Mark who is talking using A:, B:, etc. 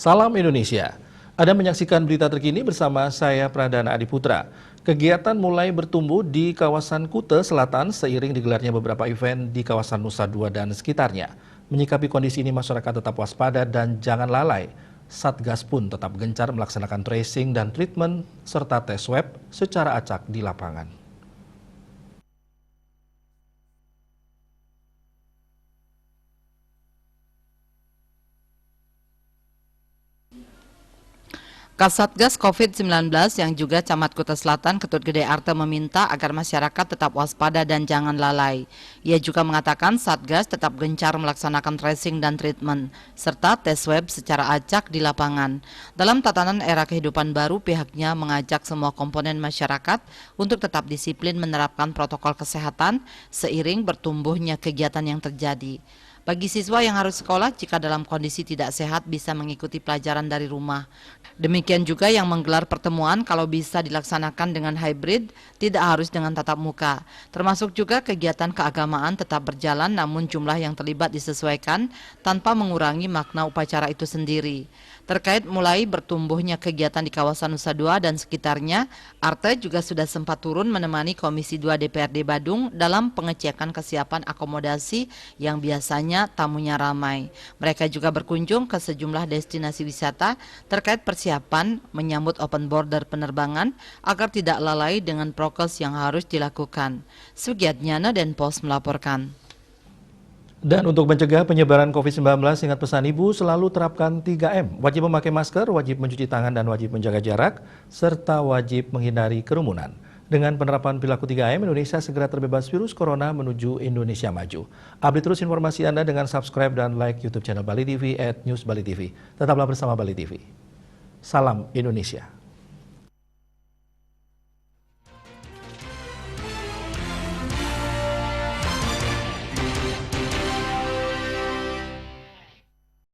A: Salam Indonesia. Anda menyaksikan berita terkini bersama saya Pradana Adiputra. Kegiatan mulai bertumbuh di kawasan Kuta Selatan seiring digelarnya beberapa event di kawasan Nusa Dua dan sekitarnya. Menyikapi kondisi ini masyarakat tetap waspada dan jangan lalai. Satgas pun tetap gencar melaksanakan tracing dan treatment serta tes swab secara acak di lapangan.
B: Kasatgas COVID-19 yang juga Camat Kuta Selatan Ketut Gede Arte meminta agar masyarakat tetap waspada dan jangan lalai. Ia juga mengatakan Satgas tetap gencar melaksanakan tracing dan treatment, serta tes swab secara acak di lapangan. Dalam tatanan era kehidupan baru, pihaknya mengajak semua komponen masyarakat untuk tetap disiplin menerapkan protokol kesehatan seiring bertumbuhnya kegiatan yang terjadi. Bagi siswa yang harus sekolah, jika dalam kondisi tidak sehat bisa mengikuti pelajaran dari rumah. Demikian juga yang menggelar pertemuan kalau bisa dilaksanakan dengan hybrid, tidak harus dengan tatap muka. Termasuk juga kegiatan keagamaan tetap berjalan namun jumlah yang terlibat disesuaikan tanpa mengurangi makna upacara itu sendiri. Terkait mulai bertumbuhnya kegiatan di kawasan Nusa Dua dan sekitarnya, Arte juga sudah sempat turun menemani Komisi 2 DPRD Badung dalam pengecekan kesiapan akomodasi yang biasanya tamunya ramai. Mereka juga berkunjung ke sejumlah destinasi wisata terkait persiapan menyambut open border penerbangan agar tidak lalai dengan prokes yang harus dilakukan. Sugiatnyana Denpos melaporkan.
A: Dan untuk mencegah penyebaran COVID-19, ingat pesan Ibu selalu terapkan 3M. Wajib memakai masker, wajib mencuci tangan dan wajib menjaga jarak, serta wajib menghindari kerumunan. Dengan penerapan perilaku 3M, Indonesia segera terbebas virus corona menuju Indonesia maju. Update terus informasi Anda dengan subscribe dan like YouTube channel Bali TV @newsbalitv. Tetaplah bersama Bali TV. Salam Indonesia.